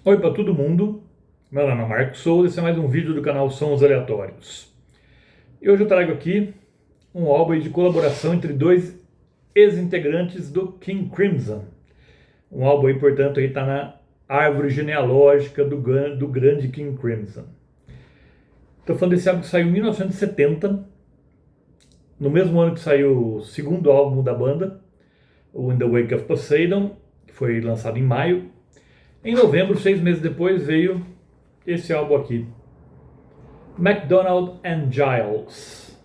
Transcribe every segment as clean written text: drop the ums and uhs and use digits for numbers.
Oi para todo mundo, meu nome é Marcos Souza e esse é mais um vídeo do canal Sons Aleatórios. E hoje eu trago aqui um álbum de colaboração entre dois ex-integrantes do King Crimson. Um álbum aí, portanto, está na árvore genealógica do grande King Crimson. Estou falando desse álbum que saiu em 1970, no mesmo ano que saiu o segundo álbum da banda, o In the Wake of Poseidon, que foi lançado em maio. Em novembro, 6 meses depois, veio esse álbum aqui, MacDonald and Giles.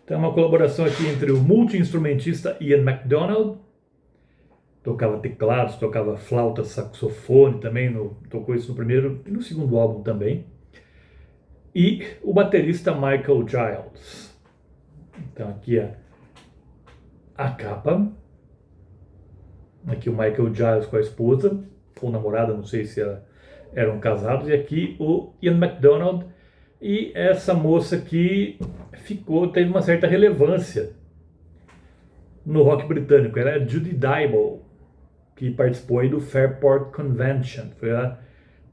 Então é uma colaboração aqui entre o multi-instrumentista Ian MacDonald, tocava teclados, tocava flauta, saxofone também, tocou isso no primeiro e no segundo álbum também, e o baterista Michael Giles. Então aqui é a capa. Aqui o Michael Giles com a esposa, ou namorada, não sei se eram casados. E aqui o Ian MacDonald e essa moça que teve uma certa relevância no rock britânico. Ela é Judy Dybel, que participou aí do Fairport Convention. Foi a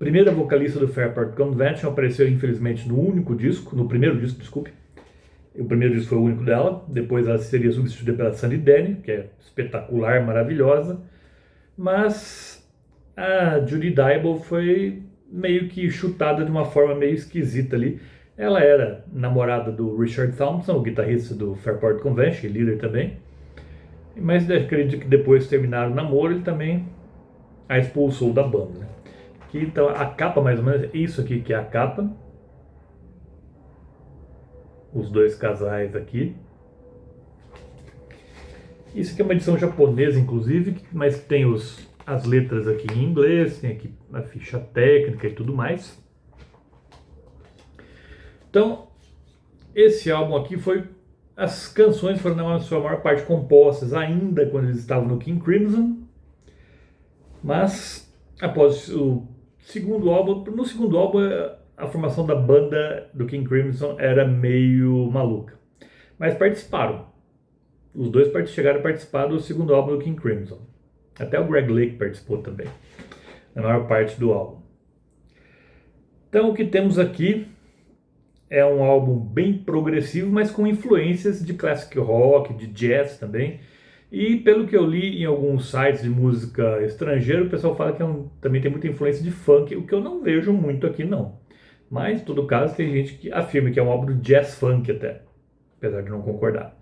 primeira vocalista do Fairport Convention, apareceu infelizmente no primeiro disco, desculpe. O primeiro disco foi o único dela, depois ela seria substituída pela Sandy Denny, que é espetacular, maravilhosa, mas a Judy Dybel foi meio que chutada de uma forma meio esquisita ali. Ela era namorada do Richard Thompson, o guitarrista do Fairport Convention, e líder também, mas acredito que depois de terminar o namoro, ele também a expulsou da banda, né? Aqui, então a capa mais ou menos é isso aqui que é a capa. Os dois casais aqui. Isso aqui é uma edição japonesa, inclusive, mas tem as letras aqui em inglês, tem aqui a ficha técnica e tudo mais. Então, esse álbum aqui as canções foram na sua maior parte compostas ainda quando eles estavam no King Crimson, mas após o segundo álbum, no segundo álbum a formação da banda do King Crimson era meio maluca. Mas participaram. Os dois chegaram a participar do segundo álbum do King Crimson. Até o Greg Lake participou também, na maior parte do álbum. Então o que temos aqui é um álbum bem progressivo, mas com influências de classic rock, de jazz também. E pelo que eu li em alguns sites de música estrangeira, o pessoal fala que também tem muita influência de funk, o que eu não vejo muito aqui não. Mas, em todo caso, tem gente que afirma que é um álbum de jazz funk até, apesar de não concordar.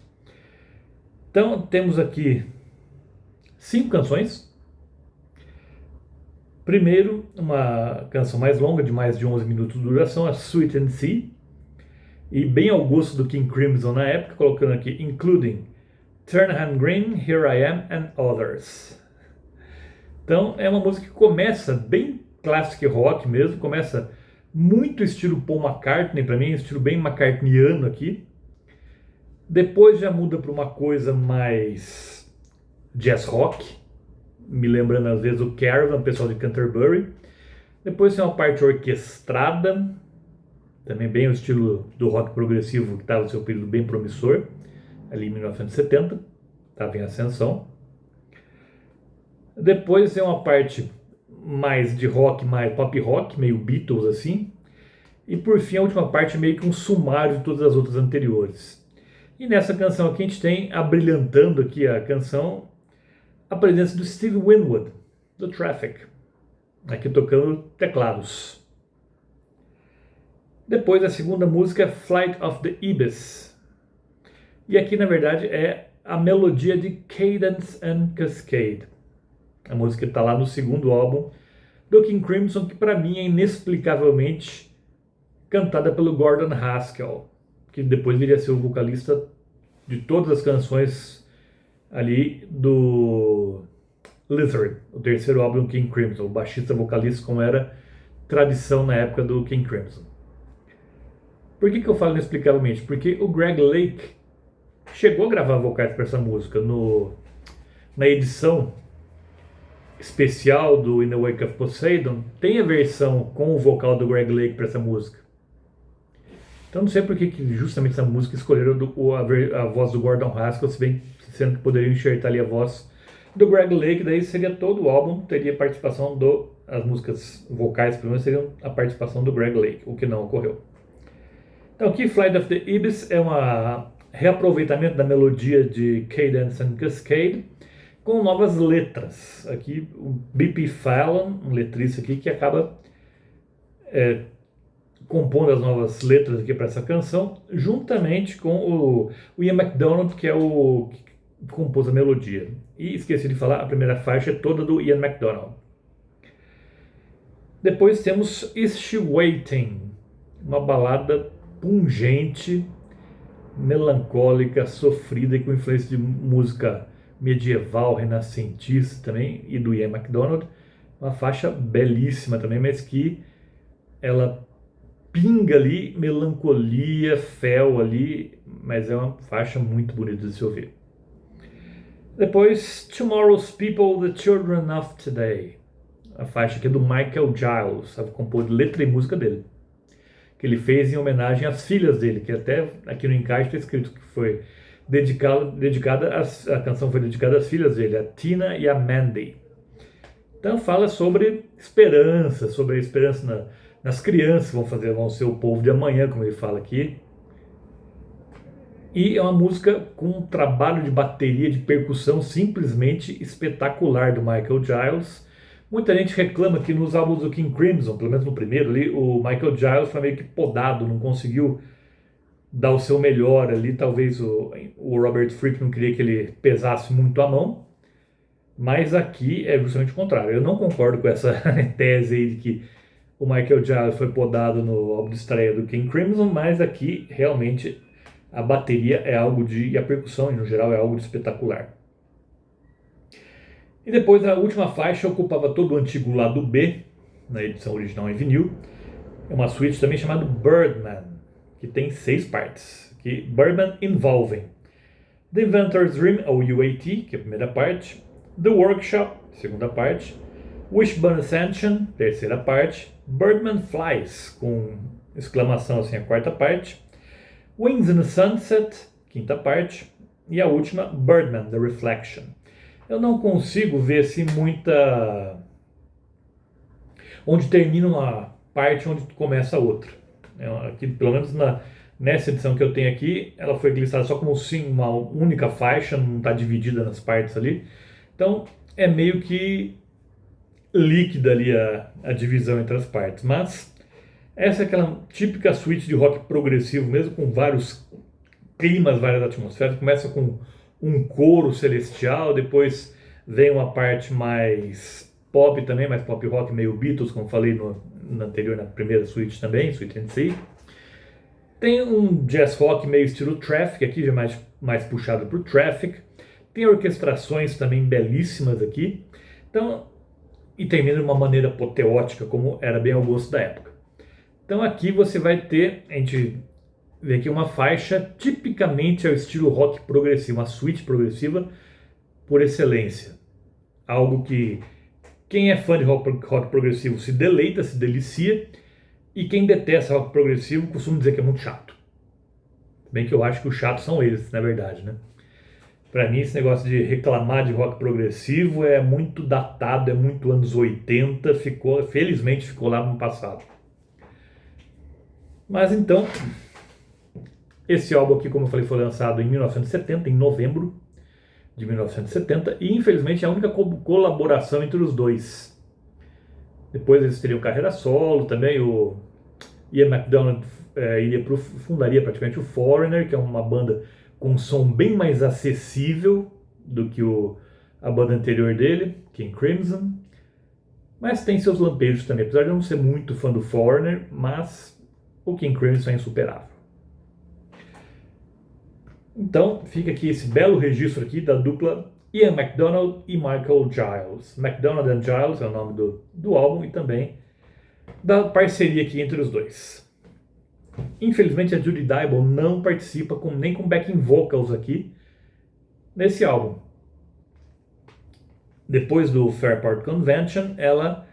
Então, temos aqui 5 canções. Primeiro, uma canção mais longa, de mais de 11 minutos de duração, a Sweet and Sea. E bem ao gosto do King Crimson na época, colocando aqui, including Turnham Green, Here I Am and Others. Então, é uma música que começa bem classic rock mesmo, começa muito estilo Paul McCartney para mim, estilo bem McCartneyano aqui. Depois já muda para uma coisa mais jazz rock, me lembrando às vezes o Caravan, pessoal de Canterbury. Depois tem uma parte orquestrada, também bem o estilo do rock progressivo que estava no seu período bem promissor, ali em 1970, estava em ascensão. Depois tem uma parte mais de rock, mais pop rock, meio Beatles assim. E por fim a última parte meio que um sumário de todas as outras anteriores. E nessa canção aqui a gente tem, abrilhantando aqui a canção, a presença do Steve Winwood, do Traffic, aqui tocando teclados. Depois a segunda música é Flight of the Ibis. E aqui na verdade é a melodia de Cadence and Cascade. A música está lá no segundo álbum do King Crimson, que para mim é inexplicavelmente cantada pelo Gordon Haskell, que depois viria a ser o vocalista de todas as canções ali do Lizard, o terceiro álbum do King Crimson, o baixista vocalista como era tradição na época do King Crimson. Por que eu falo inexplicavelmente? Porque o Greg Lake chegou a gravar vocais para essa música na edição especial do In the Wake of Poseidon, tem a versão com o vocal do Greg Lake para essa música. Então não sei por que justamente essa música escolheram a voz do Gordon Haskell, se bem sendo que poderiam enxertar ali a voz Do Greg Lake, daí seria todo o álbum, teria participação as músicas vocais, pelo menos, seriam a participação do Greg Lake, o que não ocorreu. Então aqui Flight of the Ibis é um reaproveitamento da melodia de Cadence and Cascade com novas letras. Aqui o B.P. Fallon, um letrista aqui que acaba compondo as novas letras aqui para essa canção, juntamente com o Ian MacDonald, que é o que compôs a melodia. E esqueci de falar, a primeira faixa é toda do Ian MacDonald. Depois temos Is She Waiting, uma balada pungente, melancólica, sofrida e com influência de música medieval, renascentista também, e do Ian MacDonald. Uma faixa belíssima também, mas que ela pinga ali melancolia, fel ali, mas é uma faixa muito bonita de se ouvir. Depois, Tomorrow's People, The Children of Today. A faixa aqui é do Michael Giles, sabe, compor letra e música dele, que ele fez em homenagem às filhas dele, que até aqui no encaixe está escrito que foi a canção foi dedicada às filhas dele, a Tina e a Mandy. Então fala sobre a esperança nas crianças que vão ser o povo de amanhã, como ele fala aqui. E é uma música com um trabalho de bateria, de percussão simplesmente espetacular do Michael Giles. Muita gente reclama que nos álbuns do King Crimson, pelo menos no primeiro ali, o Michael Giles foi meio que podado, não conseguiu dar o seu melhor ali. Talvez o Robert Fripp não queria que ele pesasse muito a mão, mas aqui é justamente o contrário. Eu não concordo com essa tese aí de que o Michael Giles foi podado no álbum de estreia do King Crimson, mas aqui realmente a bateria é algo e a percussão, no geral, é algo de espetacular. E depois a última faixa ocupava todo o antigo lado B, na edição original em vinil. É uma suíte também chamada Birdman, que tem 6 partes. Aqui, Birdman Involving The Inventor's Dream, ou UAT, que é a primeira parte. The Workshop, segunda parte. Wishbone Ascension, terceira parte. Birdman Flies, com exclamação assim, a quarta parte. Wings in the Sunset, quinta parte. E a última, Birdman, The Reflection. Eu não consigo ver assim muita... onde termina uma parte, onde começa a outra. Aqui, pelo menos nessa edição que eu tenho aqui, ela foi listada só como sim, uma única faixa, não está dividida nas partes ali. Então é meio que líquida ali a divisão entre as partes. Mas essa é aquela típica suíte de rock progressivo, mesmo com vários climas, várias atmosferas. Começa com um coro celestial, depois vem uma parte mais pop também, mais pop rock, meio Beatles, como falei no anterior, na primeira suíte também, Suite NC. Tem um jazz rock meio estilo Traffic, aqui já mais puxado para o Traffic. Tem orquestrações também belíssimas aqui. Então, e termina de uma maneira apoteótica, como era bem ao gosto da época. Então aqui você vai ter, a gente vê aqui uma faixa tipicamente ao estilo rock progressivo, uma suíte progressiva por excelência. Algo que quem é fã de rock progressivo se deleita, se delicia, e quem detesta rock progressivo costuma dizer que é muito chato. Bem que eu acho que os chatos são eles, na verdade, né? Pra mim esse negócio de reclamar de rock progressivo é muito datado, é muito anos 80, felizmente ficou lá no passado. Mas então, esse álbum aqui, como eu falei, foi lançado em 1970, em novembro de 1970, e infelizmente é a única colaboração entre os dois. Depois eles teriam carreira solo também. O Ian MacDonald fundaria praticamente o Foreigner, que é uma banda com um som bem mais acessível do que a banda anterior dele, King Crimson. Mas tem seus lampejos também, apesar de eu não ser muito fã do Foreigner, mas o King Crimson é insuperável. Então fica aqui esse belo registro aqui da dupla Ian MacDonald e Michael Giles. MacDonald and Giles é o nome do álbum e também da parceria aqui entre os dois. Infelizmente a Judy Dybel não participa nem com backing vocals aqui nesse álbum. Depois do Fairport Convention, ela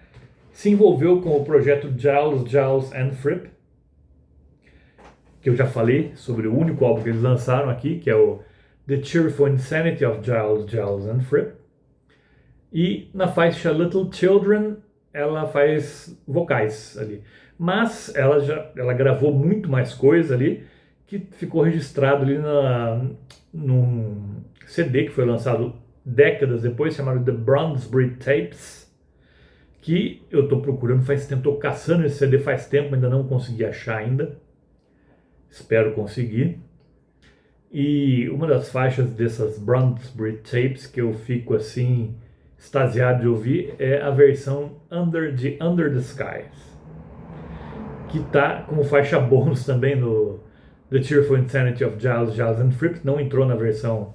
se envolveu com o projeto Giles and Fripp, que eu já falei sobre o único álbum que eles lançaram aqui, que é o The Cheerful Insanity of Giles and Fripp. E na faixa Little Children, ela faz vocais ali. Mas ela gravou muito mais coisa ali, que ficou registrado ali num CD que foi lançado décadas depois, chamado The Brunsbury Tapes, que eu estou procurando faz tempo, estou caçando esse CD faz tempo, ainda não consegui achar ainda. Espero conseguir. E uma das faixas dessas Brunsbury Tapes que eu fico assim extasiado de ouvir é a versão Under the Skies, que tá como faixa bônus também no The Cheerful Insanity of Giles and Fripp. Não entrou na versão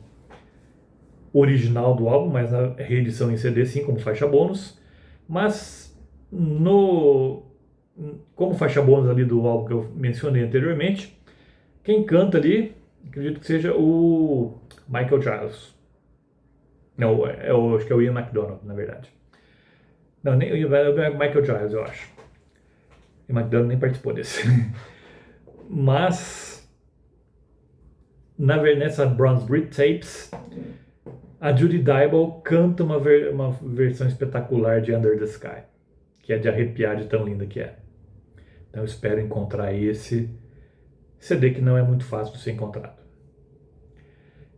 original do álbum, mas na reedição em CD sim, como faixa bônus. Mas como faixa bônus ali do álbum que eu mencionei anteriormente, quem canta ali, acredito que seja o Michael Giles. Não, acho que é o Ian MacDonald, na verdade. Não, nem o Michael Giles, eu acho. O Ian MacDonald nem participou desse. Mas, nessa Brunsbury Tapes, a Judy Dybel canta uma versão espetacular de Under the Sky, que é de arrepiar de tão linda que é. Então eu espero encontrar esse CD que não é muito fácil de ser encontrado.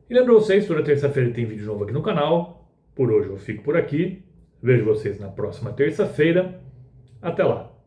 E lembro vocês, toda terça-feira tem vídeo novo aqui no canal. Por hoje eu fico por aqui. Vejo vocês na próxima terça-feira. Até lá!